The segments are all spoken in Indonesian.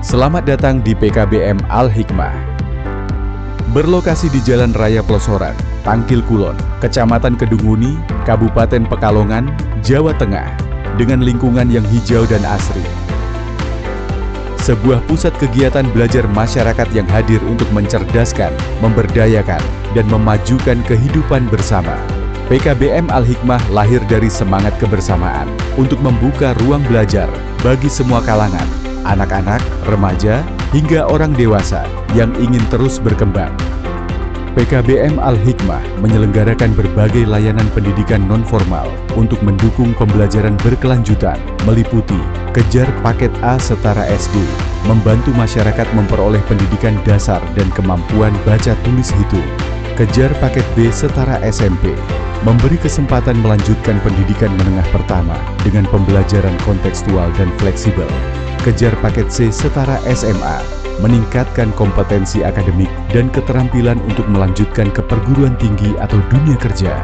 Selamat datang di PKBM Al-Hikmah. Berlokasi di Jalan Raya Plosoran, Tangkil Kulon, Kecamatan Kedunguni, Kabupaten Pekalongan, Jawa Tengah, dengan lingkungan yang hijau dan asri. Sebuah pusat kegiatan belajar masyarakat yang hadir untuk mencerdaskan, memberdayakan, dan memajukan kehidupan bersama. PKBM Al-Hikmah lahir dari semangat kebersamaan untuk membuka ruang belajar bagi semua kalangan, anak-anak, remaja, hingga orang dewasa yang ingin terus berkembang. PKBM Al-Hikmah menyelenggarakan berbagai layanan pendidikan non-formal untuk mendukung pembelajaran berkelanjutan, meliputi kejar paket A setara SD, membantu masyarakat memperoleh pendidikan dasar dan kemampuan baca tulis hitung, kejar paket B setara SMP, memberi kesempatan melanjutkan pendidikan menengah pertama dengan pembelajaran kontekstual dan fleksibel, kejar paket C setara SMA, meningkatkan kompetensi akademik dan keterampilan untuk melanjutkan ke perguruan tinggi atau dunia kerja.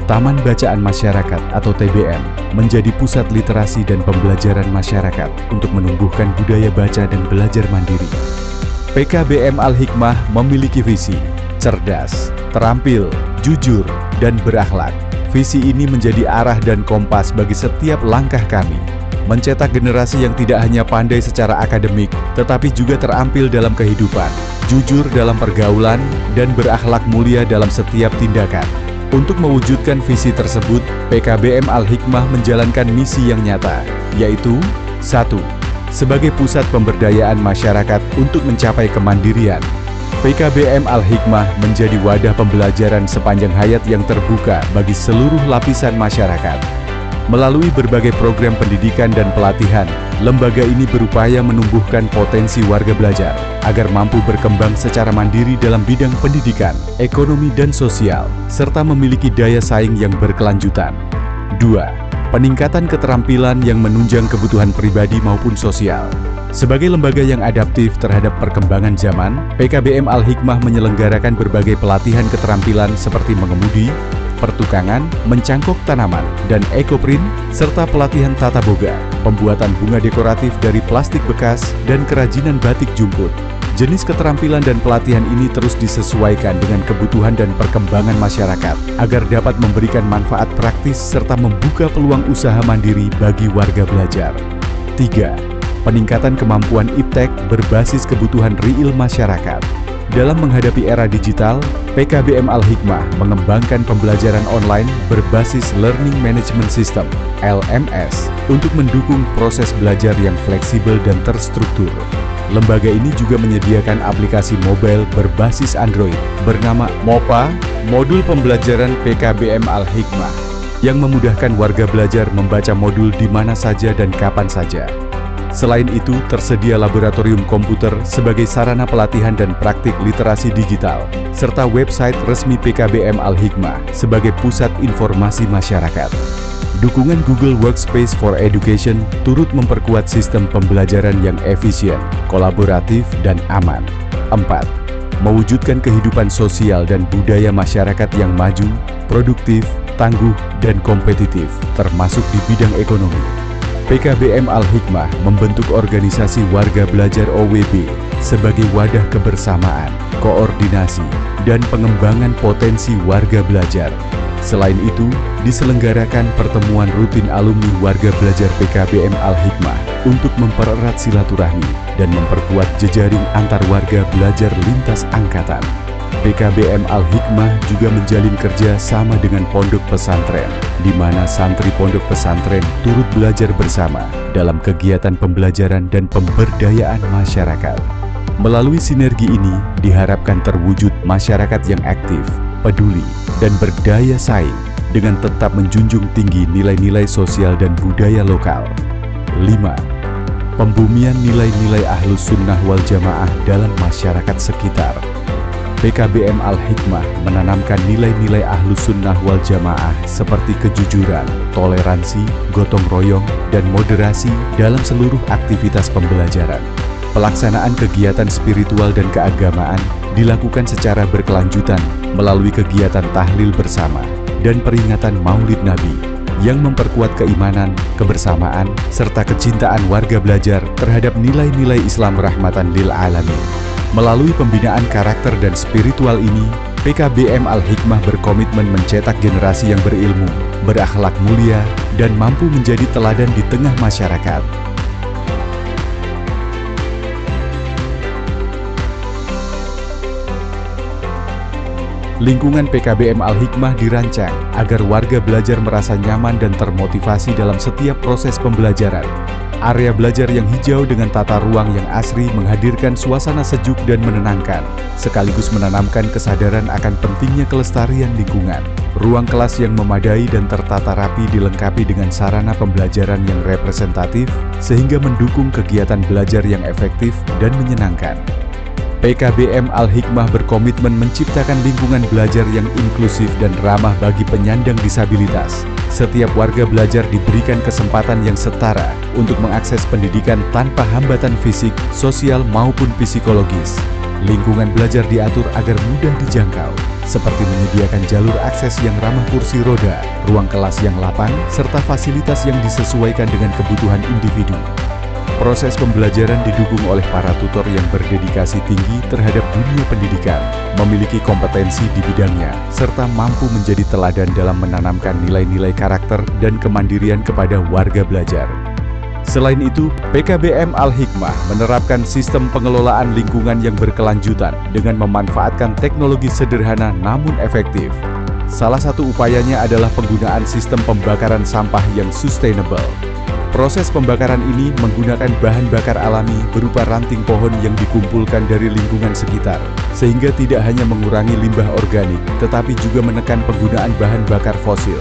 Taman Bacaan Masyarakat atau TBM menjadi pusat literasi dan pembelajaran masyarakat untuk menumbuhkan budaya baca dan belajar mandiri. PKBM Al-Hikmah memiliki visi cerdas, terampil, jujur, dan berakhlak. Visi ini menjadi arah dan kompas bagi setiap langkah kami, mencetak generasi yang tidak hanya pandai secara akademik, tetapi juga terampil dalam kehidupan, jujur dalam pergaulan, dan berakhlak mulia dalam setiap tindakan. Untuk mewujudkan visi tersebut, PKBM Al-Hikmah menjalankan misi yang nyata, yaitu 1. Sebagai pusat pemberdayaan masyarakat untuk mencapai kemandirian. PKBM Al-Hikmah menjadi wadah pembelajaran sepanjang hayat yang terbuka bagi seluruh lapisan masyarakat. Melalui berbagai program pendidikan dan pelatihan, lembaga ini berupaya menumbuhkan potensi warga belajar agar mampu berkembang secara mandiri dalam bidang pendidikan, ekonomi, dan sosial, serta memiliki daya saing yang berkelanjutan. 2. Peningkatan keterampilan yang menunjang kebutuhan pribadi maupun sosial. Sebagai lembaga yang adaptif terhadap perkembangan zaman, PKBM Al-Hikmah menyelenggarakan berbagai pelatihan keterampilan seperti mengemudi, pertukangan, mencangkok tanaman, dan ekoprint, serta pelatihan tata boga, pembuatan bunga dekoratif dari plastik bekas, dan kerajinan batik jumput. Jenis keterampilan dan pelatihan ini terus disesuaikan dengan kebutuhan dan perkembangan masyarakat, agar dapat memberikan manfaat praktis serta membuka peluang usaha mandiri bagi warga belajar. 3. Peningkatan kemampuan iptek berbasis kebutuhan real masyarakat. Dalam menghadapi era digital, PKBM Al-Hikmah mengembangkan pembelajaran online berbasis Learning Management System (LMS) untuk mendukung proses belajar yang fleksibel dan terstruktur. Lembaga ini juga menyediakan aplikasi mobile berbasis Android bernama MOPA, Modul Pembelajaran PKBM Al-Hikmah, yang memudahkan warga belajar membaca modul di mana saja dan kapan saja. Selain itu, tersedia laboratorium komputer sebagai sarana pelatihan dan praktik literasi digital, serta website resmi PKBM Al-Hikmah sebagai pusat informasi masyarakat. Dukungan Google Workspace for Education turut memperkuat sistem pembelajaran yang efisien, kolaboratif, dan aman. 4. Mewujudkan kehidupan sosial dan budaya masyarakat yang maju, produktif, tangguh, dan kompetitif, termasuk di bidang ekonomi. PKBM Al-Hikmah membentuk organisasi warga belajar OWB sebagai wadah kebersamaan, koordinasi, dan pengembangan potensi warga belajar. Selain itu, diselenggarakan pertemuan rutin alumni warga belajar PKBM Al-Hikmah untuk mempererat silaturahmi dan memperkuat jejaring antar warga belajar lintas angkatan. PKBM Al-Hikmah juga menjalin kerja sama dengan pondok pesantren, di mana santri pondok pesantren turut belajar bersama dalam kegiatan pembelajaran dan pemberdayaan masyarakat. Melalui sinergi ini, diharapkan terwujud masyarakat yang aktif, peduli, dan berdaya saing dengan tetap menjunjung tinggi nilai-nilai sosial dan budaya lokal. 5. Pembumian nilai-nilai Ahlus Sunnah wal Jamaah dalam masyarakat sekitar. PKBM Al-Hikmah menanamkan nilai-nilai Ahlus Sunnah wal Jamaah seperti kejujuran, toleransi, gotong royong, dan moderasi dalam seluruh aktivitas pembelajaran. Pelaksanaan kegiatan spiritual dan keagamaan dilakukan secara berkelanjutan melalui kegiatan tahlil bersama dan peringatan Maulid Nabi yang memperkuat keimanan, kebersamaan, serta kecintaan warga belajar terhadap nilai-nilai Islam rahmatan lil alamin. Melalui pembinaan karakter dan spiritual ini, PKBM Al-Hikmah berkomitmen mencetak generasi yang berilmu, berakhlak mulia, dan mampu menjadi teladan di tengah masyarakat. Lingkungan PKBM Al-Hikmah dirancang agar warga belajar merasa nyaman dan termotivasi dalam setiap proses pembelajaran. Area belajar yang hijau dengan tata ruang yang asri menghadirkan suasana sejuk dan menenangkan, sekaligus menanamkan kesadaran akan pentingnya kelestarian lingkungan. Ruang kelas yang memadai dan tertata rapi dilengkapi dengan sarana pembelajaran yang representatif, sehingga mendukung kegiatan belajar yang efektif dan menyenangkan. PKBM Al-Hikmah berkomitmen menciptakan lingkungan belajar yang inklusif dan ramah bagi penyandang disabilitas. Setiap warga belajar diberikan kesempatan yang setara untuk mengakses pendidikan tanpa hambatan fisik, sosial maupun psikologis. Lingkungan belajar diatur agar mudah dijangkau, seperti menyediakan jalur akses yang ramah kursi roda, ruang kelas yang lapang, serta fasilitas yang disesuaikan dengan kebutuhan individu. Proses pembelajaran didukung oleh para tutor yang berdedikasi tinggi terhadap dunia pendidikan, memiliki kompetensi di bidangnya, serta mampu menjadi teladan dalam menanamkan nilai-nilai karakter dan kemandirian kepada warga belajar. Selain itu, PKBM Al-Hikmah menerapkan sistem pengelolaan lingkungan yang berkelanjutan dengan memanfaatkan teknologi sederhana namun efektif. Salah satu upayanya adalah penggunaan sistem pembakaran sampah yang sustainable. Proses pembakaran ini menggunakan bahan bakar alami berupa ranting pohon yang dikumpulkan dari lingkungan sekitar, sehingga tidak hanya mengurangi limbah organik, tetapi juga menekan penggunaan bahan bakar fosil.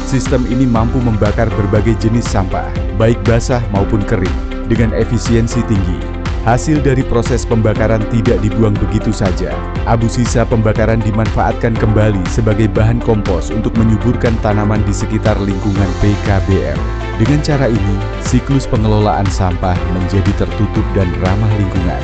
Sistem ini mampu membakar berbagai jenis sampah, baik basah maupun kering, dengan efisiensi tinggi. Hasil dari proses pembakaran tidak dibuang begitu saja. Abu sisa pembakaran dimanfaatkan kembali sebagai bahan kompos untuk menyuburkan tanaman di sekitar lingkungan PKBM. Dengan cara ini, siklus pengelolaan sampah menjadi tertutup dan ramah lingkungan.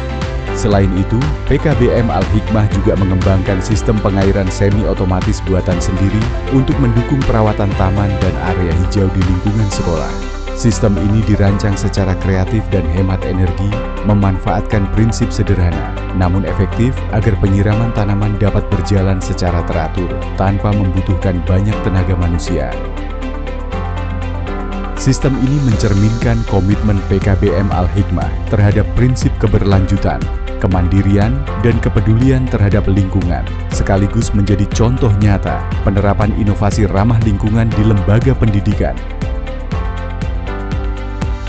Selain itu, PKBM Al-Hikmah juga mengembangkan sistem pengairan semi-otomatis buatan sendiri untuk mendukung perawatan taman dan area hijau di lingkungan sekolah. Sistem ini dirancang secara kreatif dan hemat energi, memanfaatkan prinsip sederhana, namun efektif agar penyiraman tanaman dapat berjalan secara teratur tanpa membutuhkan banyak tenaga manusia. Sistem ini mencerminkan komitmen PKBM Al-Hikmah terhadap prinsip keberlanjutan, kemandirian, dan kepedulian terhadap lingkungan, sekaligus menjadi contoh nyata penerapan inovasi ramah lingkungan di lembaga pendidikan.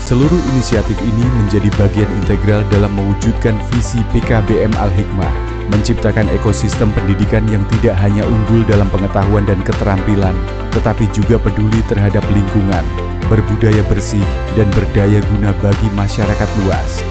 Seluruh inisiatif ini menjadi bagian integral dalam mewujudkan visi PKBM Al-Hikmah, menciptakan ekosistem pendidikan yang tidak hanya unggul dalam pengetahuan dan keterampilan, tetapi juga peduli terhadap lingkungan, berbudaya bersih, dan berdaya guna bagi masyarakat luas.